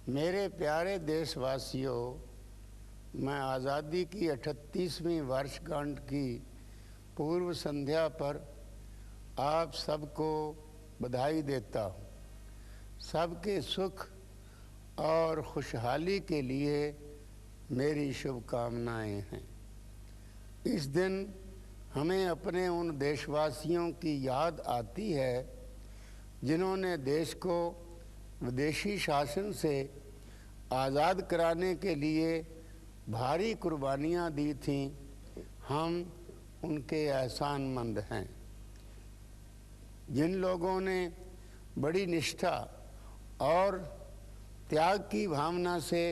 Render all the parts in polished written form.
मेरे प्यारे देशवासियों, मैं आज़ादी की 38वीं वर्षगांठ की पूर्व संध्या पर आप सबको बधाई देता हूँ। सबके सुख और खुशहाली के लिए मेरी शुभकामनाएं हैं। इस दिन हमें अपने उन देशवासियों की याद आती है जिन्होंने देश को विदेशी शासन से आज़ाद कराने के लिए भारी कुर्बानियाँ दी थीं। हम उनके एहसानमंद हैं। जिन लोगों ने बड़ी निष्ठा और त्याग की भावना से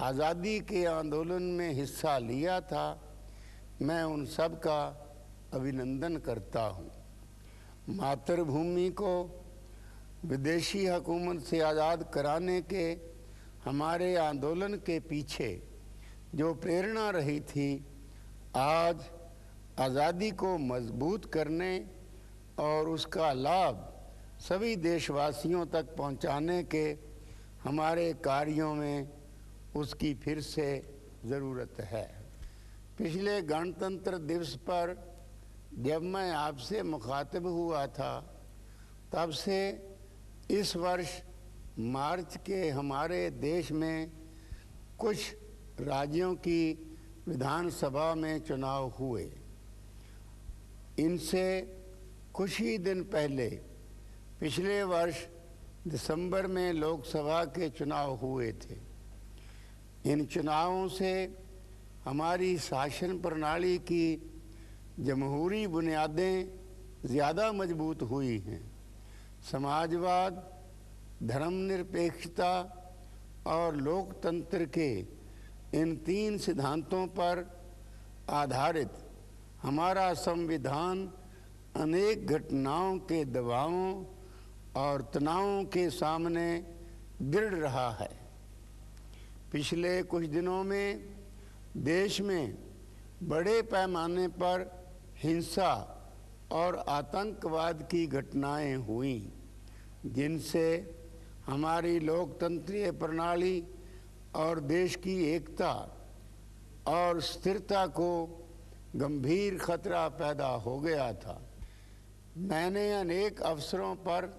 आज़ादी के आंदोलन में हिस्सा लिया था, मैं उन सब का अभिनंदन करता हूँ। मातृभूमि को विदेशी हुकूमत से आज़ाद कराने के हमारे आंदोलन के पीछे जो प्रेरणा रही थी, आज आज़ादी को मजबूत करने और उसका लाभ सभी देशवासियों तक पहुंचाने के हमारे कार्यों में उसकी फिर से ज़रूरत है। पिछले गणतंत्र दिवस पर जब मैं आपसे मुखातिब हुआ था, तब से इस वर्ष मार्च के हमारे देश में कुछ राज्यों की विधानसभा में चुनाव हुए। इनसे कुछ ही दिन पहले पिछले वर्ष दिसंबर में लोकसभा के चुनाव हुए थे। इन चुनावों से हमारी शासन प्रणाली की जमहूरी बुनियादें ज़्यादा मजबूत हुई हैं। समाजवाद, धर्मनिरपेक्षता और लोकतंत्र के इन तीन सिद्धांतों पर आधारित हमारा संविधान अनेक घटनाओं के दबावों और तनावों के सामने दृढ़ रहा है। पिछले कुछ दिनों में देश में बड़े पैमाने पर हिंसा और आतंकवाद की घटनाएं हुईं, जिनसे हमारी लोकतंत्रीय प्रणाली और देश की एकता और स्थिरता को गंभीर खतरा पैदा हो गया था। मैंने अनेक अवसरों पर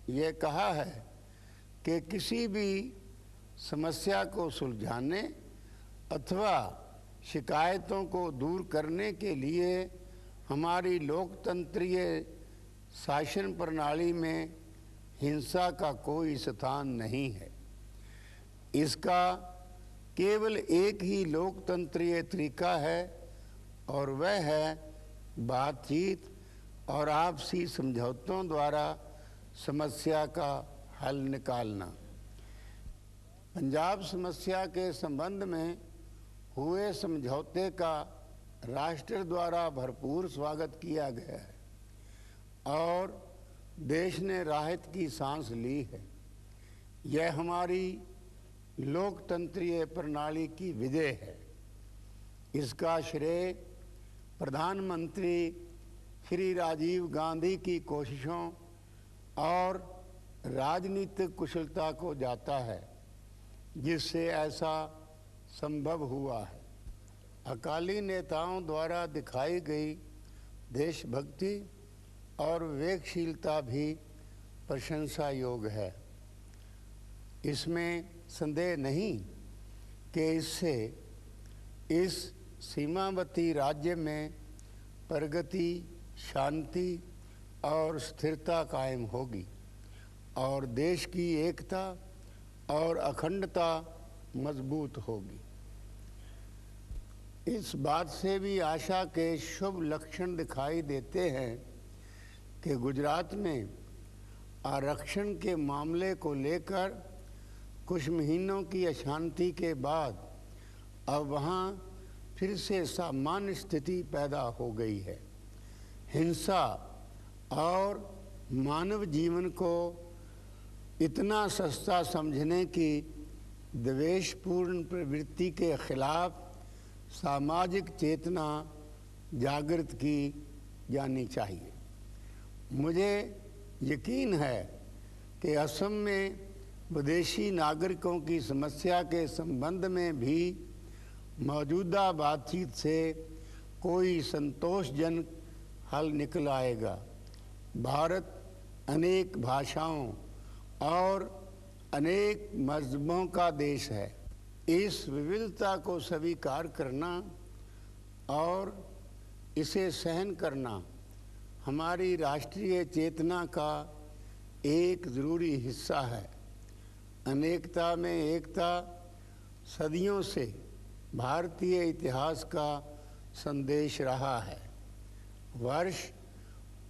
यह कहा है कि किसी भी समस्या को सुलझाने अथवा शिकायतों को दूर करने के लिए हमारी लोकतंत्रीय शासन प्रणाली में हिंसा का कोई स्थान नहीं है। इसका केवल एक ही लोकतंत्रीय तरीका है और वह है बातचीत और आपसी समझौतों द्वारा समस्या का हल निकालना। पंजाब समस्या के संबंध में हुए समझौते का राष्ट्र द्वारा भरपूर स्वागत किया गया है और देश ने राहत की सांस ली है। यह हमारी लोकतंत्रीय प्रणाली की विजय है। इसका श्रेय प्रधानमंत्री श्री राजीव गांधी की कोशिशों और राजनीतिक कुशलता को जाता है, जिससे ऐसा संभव हुआ है। अकाली नेताओं द्वारा दिखाई गई देशभक्ति और विवेकशीलता भी प्रशंसा योग्य है। इसमें संदेह नहीं कि इससे इस सीमावर्ती राज्य में प्रगति, शांति और स्थिरता कायम होगी और देश की एकता और अखंडता मजबूत होगी। इस बात से भी आशा के शुभ लक्षण दिखाई देते हैं कि गुजरात में आरक्षण के मामले को लेकर कुछ महीनों की अशांति के बाद अब वहाँ फिर से सामान्य स्थिति पैदा हो गई है। हिंसा और मानव जीवन को इतना सस्ता समझने की द्वेषपूर्ण प्रवृत्ति के खिलाफ सामाजिक चेतना जागृत की जानी चाहिए। मुझे यकीन है कि असम में विदेशी नागरिकों की समस्या के संबंध में भी मौजूदा बातचीत से कोई संतोषजनक हल निकल आएगा। भारत अनेक भाषाओं और अनेक मज़हबों का देश है। इस विविधता को स्वीकार करना और इसे सहन करना हमारी राष्ट्रीय चेतना का एक ज़रूरी हिस्सा है। अनेकता में एकता सदियों से भारतीय इतिहास का संदेश रहा है। वर्ष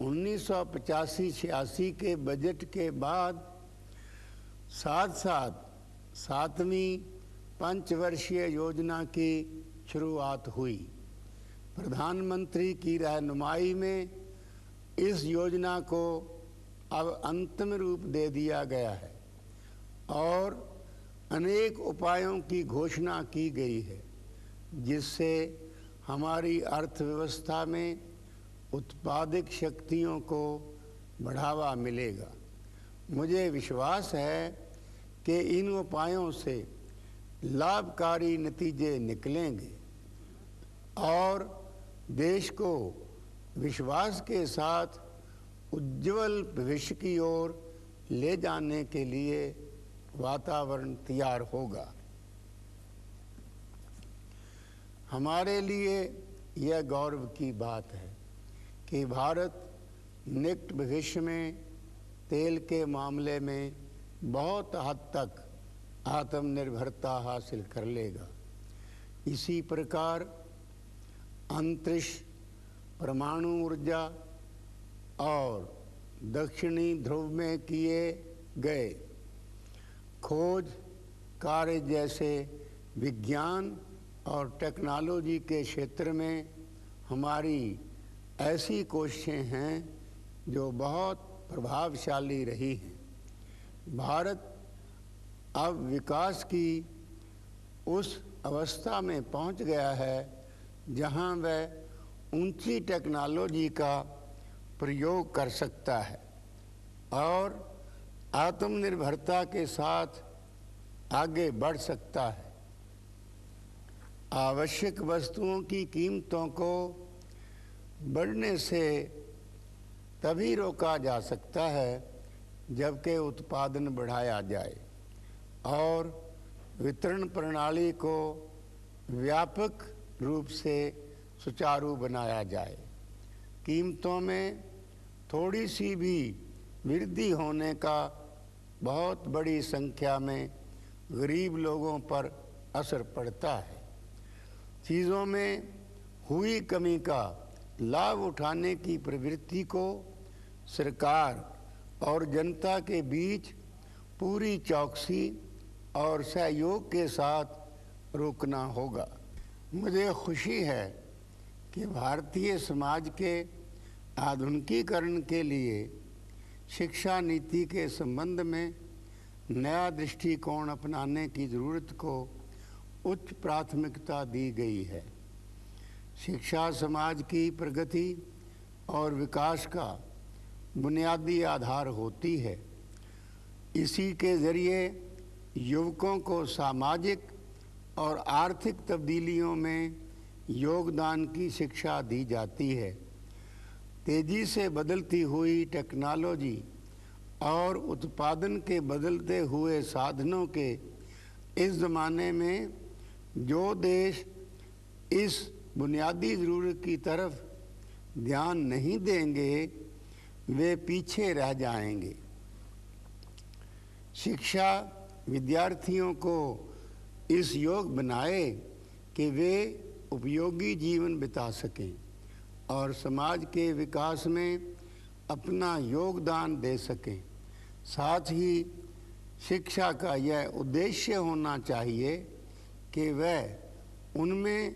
1985-86 के बजट के बाद साथ साथ 7वीं पंचवर्षीय योजना की शुरुआत हुई। प्रधानमंत्री की रहनुमाई में इस योजना को अब अंतिम रूप दे दिया गया है और अनेक उपायों की घोषणा की गई है, जिससे हमारी अर्थव्यवस्था में उत्पादक शक्तियों को बढ़ावा मिलेगा। मुझे विश्वास है कि इन उपायों से लाभकारी नतीजे निकलेंगे और देश को विश्वास के साथ उज्ज्वल भविष्य की ओर ले जाने के लिए वातावरण तैयार होगा। हमारे लिए यह गौरव की बात है कि भारत निकट भविष्य में तेल के मामले में बहुत हद तक आत्मनिर्भरता हासिल कर लेगा। इसी प्रकार अंतरिक्ष, परमाणु ऊर्जा और दक्षिणी ध्रुव में किए गए खोज कार्य जैसे विज्ञान और टेक्नोलॉजी के क्षेत्र में हमारी ऐसी कोशिशें हैं जो बहुत प्रभावशाली रही हैं। भारत अब विकास की उस अवस्था में पहुंच गया है जहां वह ऊंची टेक्नोलॉजी का प्रयोग कर सकता है और आत्मनिर्भरता के साथ आगे बढ़ सकता है। आवश्यक वस्तुओं की कीमतों को बढ़ने से तभी रोका जा सकता है जबकि उत्पादन बढ़ाया जाए और वितरण प्रणाली को व्यापक रूप से सुचारू बनाया जाए। कीमतों में थोड़ी सी भी वृद्धि होने का बहुत बड़ी संख्या में गरीब लोगों पर असर पड़ता है। चीज़ों में हुई कमी का लाभ उठाने की प्रवृत्ति को सरकार और जनता के बीच पूरी चौकसी और सहयोग के साथ रोकना होगा। मुझे खुशी है कि भारतीय समाज के आधुनिकीकरण के लिए शिक्षा नीति के संबंध में नया दृष्टिकोण अपनाने की ज़रूरत को उच्च प्राथमिकता दी गई है। शिक्षा समाज की प्रगति और विकास का बुनियादी आधार होती है। इसी के ज़रिए युवकों को सामाजिक और आर्थिक तब्दीलियों में योगदान की शिक्षा दी जाती है। तेज़ी से बदलती हुई टेक्नोलॉजी और उत्पादन के बदलते हुए साधनों के इस ज़माने में जो देश इस बुनियादी ज़रूरत की तरफ ध्यान नहीं देंगे वे पीछे रह जाएंगे। शिक्षा विद्यार्थियों को इस योग बनाए कि वे उपयोगी जीवन बिता सकें और समाज के विकास में अपना योगदान दे सकें। साथ ही शिक्षा का यह उद्देश्य होना चाहिए कि वह उनमें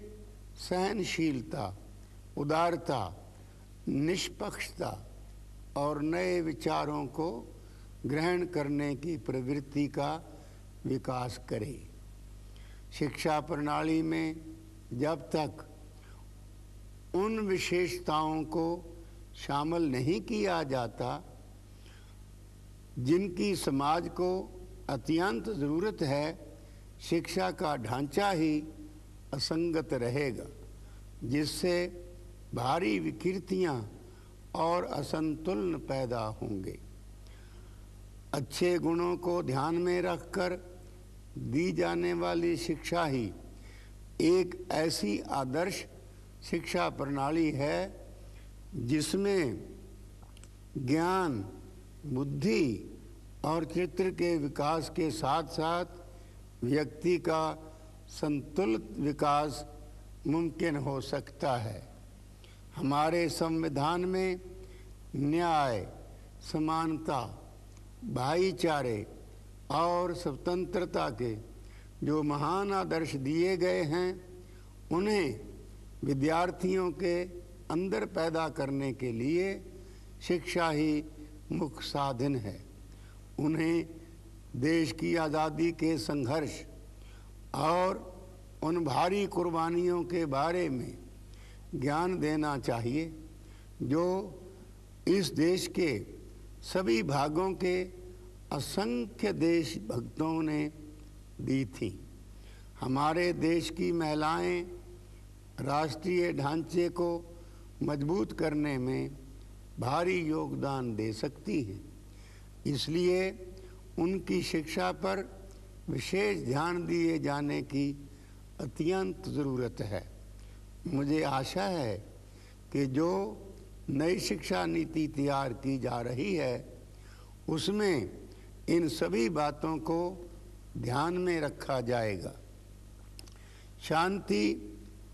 सहनशीलता, उदारता, निष्पक्षता और नए विचारों को ग्रहण करने की प्रवृत्ति का विकास करे। शिक्षा प्रणाली में जब तक उन विशेषताओं को शामिल नहीं किया जाता जिनकी समाज को अत्यंत ज़रूरत है, शिक्षा का ढांचा ही असंगत रहेगा, जिससे भारी विकृतियां और असंतुलन पैदा होंगे। अच्छे गुणों को ध्यान में रखकर दी जाने वाली शिक्षा ही एक ऐसी आदर्श शिक्षा प्रणाली है जिसमें ज्ञान, बुद्धि और चित्र के विकास के साथ साथ व्यक्ति का संतुलित विकास मुमकिन हो सकता है। हमारे संविधान में न्याय, समानता, भाईचारे और स्वतंत्रता के जो महान आदर्श दिए गए हैं, उन्हें विद्यार्थियों के अंदर पैदा करने के लिए शिक्षा ही मुख्य साधन है। उन्हें देश की आज़ादी के संघर्ष और उन भारी कुर्बानियों के बारे में ज्ञान देना चाहिए जो इस देश के सभी भागों के असंख्य देशभक्तों ने दी थी। हमारे देश की महिलाएं राष्ट्रीय ढांचे को मजबूत करने में भारी योगदान दे सकती हैं, इसलिए उनकी शिक्षा पर विशेष ध्यान दिए जाने की अत्यंत ज़रूरत है। मुझे आशा है कि जो नई शिक्षा नीति तैयार की जा रही है उसमें इन सभी बातों को ध्यान में रखा जाएगा। शांति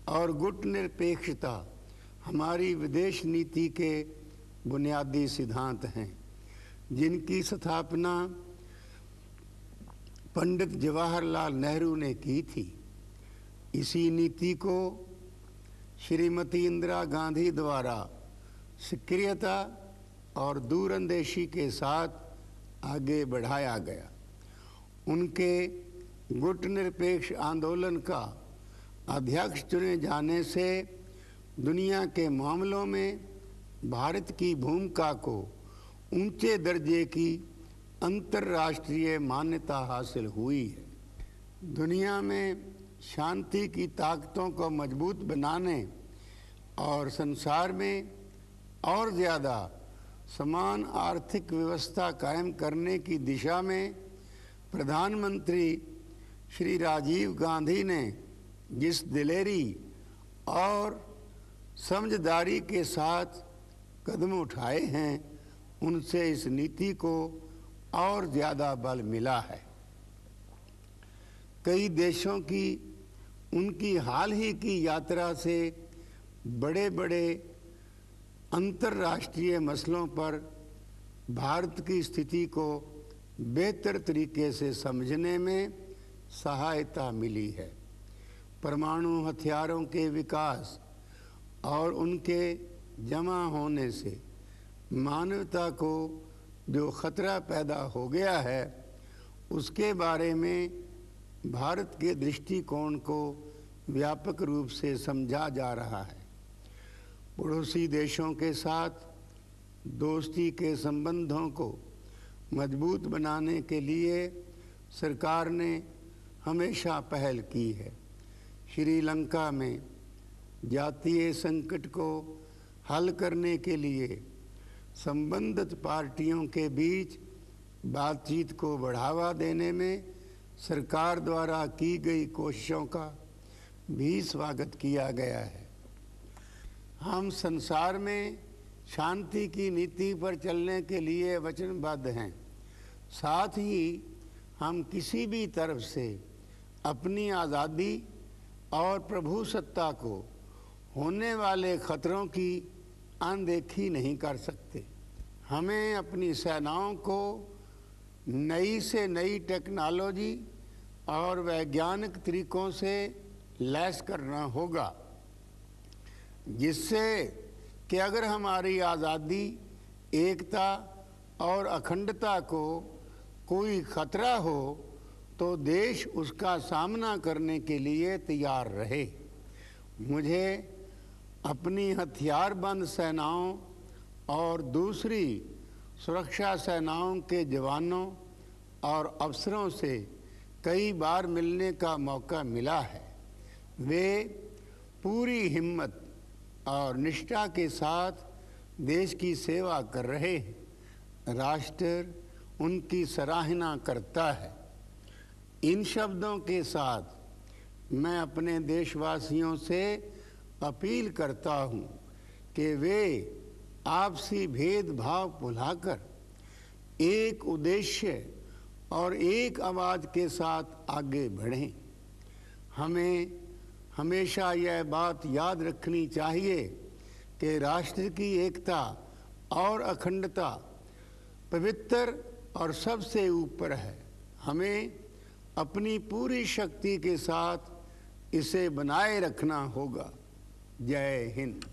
और गुटनिरपेक्षता हमारी विदेश नीति के बुनियादी सिद्धांत हैं, जिनकी स्थापना पंडित जवाहरलाल नेहरू ने की थी। इसी नीति को श्रीमती इंदिरा गांधी द्वारा सक्रियता और दूरंदेशी के साथ आगे बढ़ाया गया। उनके गुटनिरपेक्ष आंदोलन का अध्यक्ष चुने जाने से दुनिया के मामलों में भारत की भूमिका को ऊंचे दर्जे की अंतर्राष्ट्रीय मान्यता हासिल हुई है। दुनिया में शांति की ताकतों को मजबूत बनाने और संसार में और ज़्यादा समान आर्थिक व्यवस्था कायम करने की दिशा में प्रधानमंत्री श्री राजीव गांधी ने जिस दिलेरी और समझदारी के साथ कदम उठाए हैं, उनसे इस नीति को और ज़्यादा बल मिला है। कई देशों की उनकी हाल ही की यात्रा से बड़े बड़े अंतर्राष्ट्रीय मसलों पर भारत की स्थिति को बेहतर तरीके से समझने में सहायता मिली है। परमाणु हथियारों के विकास और उनके जमा होने से मानवता को जो खतरा पैदा हो गया है, उसके बारे में भारत के दृष्टिकोण को व्यापक रूप से समझा जा रहा है। पड़ोसी देशों के साथ दोस्ती के संबंधों को मजबूत बनाने के लिए सरकार ने हमेशा पहल की है। श्रीलंका में जातीय संकट को हल करने के लिए संबंधित पार्टियों के बीच बातचीत को बढ़ावा देने में सरकार द्वारा की गई कोशिशों का भी स्वागत किया गया है। हम संसार में शांति की नीति पर चलने के लिए वचनबद्ध हैं। साथ ही हम किसी भी तरफ से अपनी आज़ादी और प्रभुसत्ता को होने वाले खतरों की अनदेखी नहीं कर सकते। हमें अपनी सेनाओं को नई से नई टेक्नोलॉजी और वैज्ञानिक तरीकों से लैस करना होगा, जिससे कि अगर हमारी आज़ादी, एकता और अखंडता को कोई खतरा हो तो देश उसका सामना करने के लिए तैयार रहे। मुझे अपनी हथियारबंद सेनाओं और दूसरी सुरक्षा सेनाओं के जवानों और अवसरों से कई बार मिलने का मौका मिला है। वे पूरी हिम्मत और निष्ठा के साथ देश की सेवा कर रहे हैं। राष्ट्र उनकी सराहना करता है। इन शब्दों के साथ मैं अपने देशवासियों से अपील करता हूँ कि वे आपसी भेदभाव भुलाकर एक उद्देश्य और एक आवाज़ के साथ आगे बढ़ें। हमें हमेशा यह बात याद रखनी चाहिए कि राष्ट्र की एकता और अखंडता पवित्र और सबसे ऊपर है। हमें अपनी पूरी शक्ति के साथ इसे बनाए रखना होगा। जय हिंद।